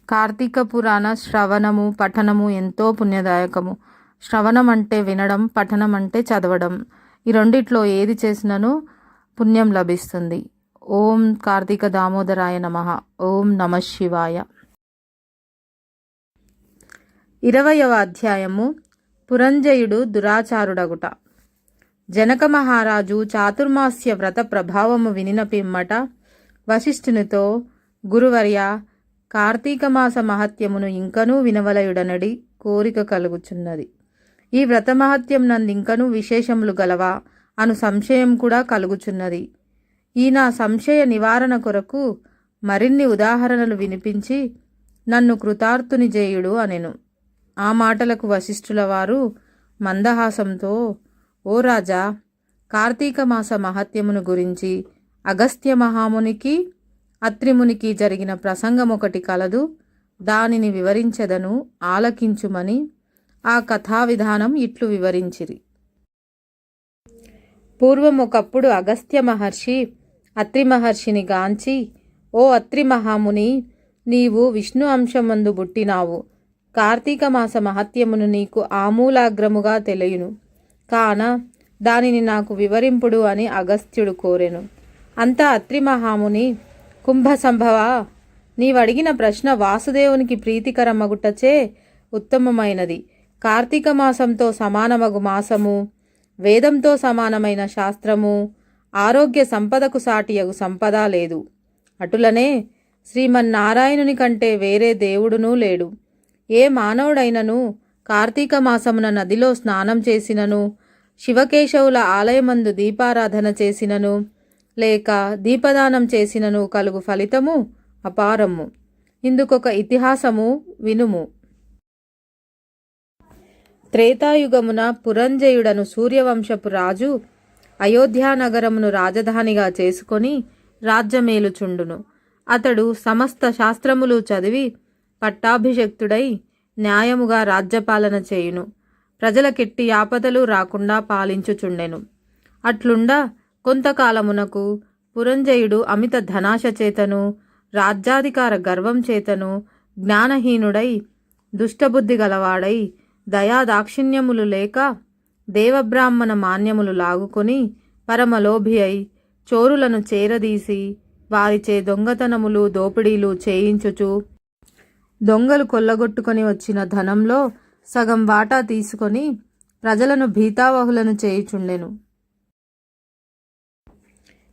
కార్తీక పురాణ శ్రవణము పఠనము ఎంతో పుణ్యదాయకము. శ్రవణం అంటే వినడం, పఠనం అంటే చదవడం. ఈ రెండిట్లో ఏది చేసినను పుణ్యం లభిస్తుంది. ఓం కార్తీక దామోదరాయ నమః. ఓం నమః శివాయ. 20వ అధ్యాయము. పురంజయుడు దురాచారుడగుట. జనక మహారాజు చాతుర్మాస్య వ్రత ప్రభావము వినిన పిమ్మట వశిష్ఠునితో, గురువర్య, కార్తీక మాస మహత్యమును ఇంకనూ వినవలయుడనడి కోరిక కలుగుచున్నది. ఈ వ్రత మహత్యం నందింకనూ విశేషములు గలవా అను సంశయం కూడా కలుగుచున్నది. ఈ నా సంశయ నివారణ కొరకు మరిన్ని ఉదాహరణలు వినిపించి నన్ను కృతార్థుని చేయుడు అనెను. ఆ మాటలకు వశిష్ఠుల వారు మందహాసంతో, ఓ రాజా, కార్తీక మాస మహత్యమును గురించి అగస్త్య మహామునికి అత్రిమునికి జరిగిన ప్రసంగమొకటి కలదు, దానిని వివరించెదను, ఆలకించుమని ఆ కథా విధానం ఇట్లు వివరించిరి. పూర్వం ఒకప్పుడు అగస్త్య మహర్షి అత్రి మహర్షిని గాంచి, ఓ అత్రి మహాముని, నీవు విష్ణు అంశమందు పుట్టినావు. కార్తీక మాస మహత్యమును నీకు ఆమూలాగ్రముగా తెలియను కాన దానిని నాకు వివరింపుడు అని అగస్త్యుడు కోరెను. అంతా అత్రి మహాముని, కుంభ సంభవ, నీవడిగిన ప్రశ్న వాసుదేవునికి ప్రీతికరమగుటచే ఉత్తమమైనది. కార్తీక మాసంతో సమానమగు మాసము, వేదంతో సమానమైన శాస్త్రము, ఆరోగ్య సంపదకు సాటియగు సంపద లేదు. అటులనే శ్రీమన్నారాయణుని కంటే వేరే దేవుడునూ లేడు. ఏ మానవుడైనను కార్తీక మాసమున నదిలో స్నానం చేసినను, శివకేశవుల ఆలయమందు దీపారాధన చేసినను, లేక దీపదానం చేసినను కలుగు ఫలితము అపారము. ఇందుకొక ఇతిహాసము వినుము. త్రేతాయుగమున పురంజయుడను సూర్యవంశపు రాజు అయోధ్యానగరమును రాజధానిగా చేసుకొని రాజ్యమేలుచుండును. అతడు సమస్త శాస్త్రములు చదివి పట్టాభిషక్తుడై న్యాయముగా రాజ్యపాలన చేయును. ప్రజలకెట్టి ఆపదలు రాకుండా పాలించుచుండెను. అట్లుండా కొంతకాలమునకు పురంజయుడు అమిత ధనాశ చేతను, రాజ్యాధికార గర్వం చేతను జ్ఞానహీనుడై, దుష్టబుద్ధి గలవాడై, దయాదాక్షిణ్యములు లేక దేవబ్రాహ్మణ మాన్యములు లాగుకొని పరమలోభి అయి చోరులను చేరదీసి వారిచే దొంగతనములు దోపిడీలు చేయించుచు దొంగలు కొల్లగొట్టుకొని వచ్చిన ధనంలో సగం వాటా తీసుకొని ప్రజలను భీతావహులను చేయుచుండెను.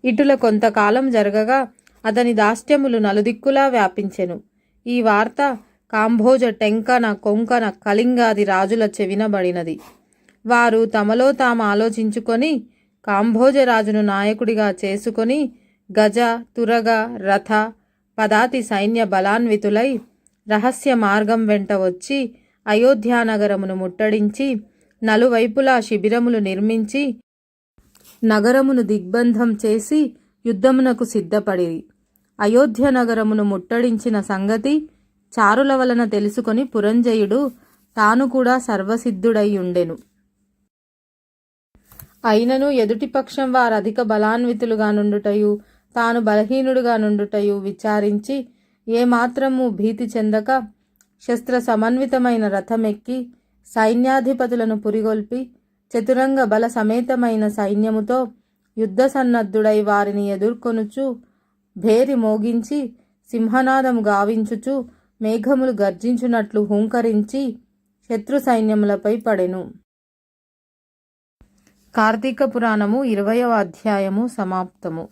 ఇటుల కొంతకాలం జరగగా అతని దాస్యములు నలుదిక్కులా వ్యాపించెను. ఈ వార్త కాంభోజ, టెంకన, కొంకణ, కళింగాది రాజుల చెవినబడినది. వారు తమలో తాము ఆలోచించుకొని కాంభోజరాజును నాయకుడిగా చేసుకొని గజ, తురగ, రథ, పదాతి సైన్య బలాన్వితులై రహస్య మార్గం వెంట వచ్చి అయోధ్యానగరమును ముట్టడించి నలువైపులా శిబిరములు నిర్మించి నగరమును దిగ్బంధం చేసి యుద్ధమునకు సిద్ధపడిరి. అయోధ్య నగరమును ముట్టడించిన సంగతి చారుల వలన తెలుసుకొని పురంజయుడు తాను కూడా సర్వసిద్ధుడయ్యుండెను. అయినను ఎదుటిపక్షం వారు అధిక బలాన్వితులుగా నుండుటయు, తాను బలహీనుడుగా నుండుటయు విచారించి ఏమాత్రము భీతి చెందక శస్త్ర సమన్వితమైన రథమెక్కి సైన్యాధిపతులను పురిగొల్పి చతురంగ బల సమేతమైన సైన్యముతో యుద్ధ సన్నద్ధుడై వారిని ఎదుర్కొనుచు భేరి మోగించి సింహనాదము గావించుచు మేఘములు గర్జించునట్లు హూంకరించి శత్రు సైన్యములపై పడెను. కార్తీక పురాణము 20వ అధ్యాయము సమాప్తము.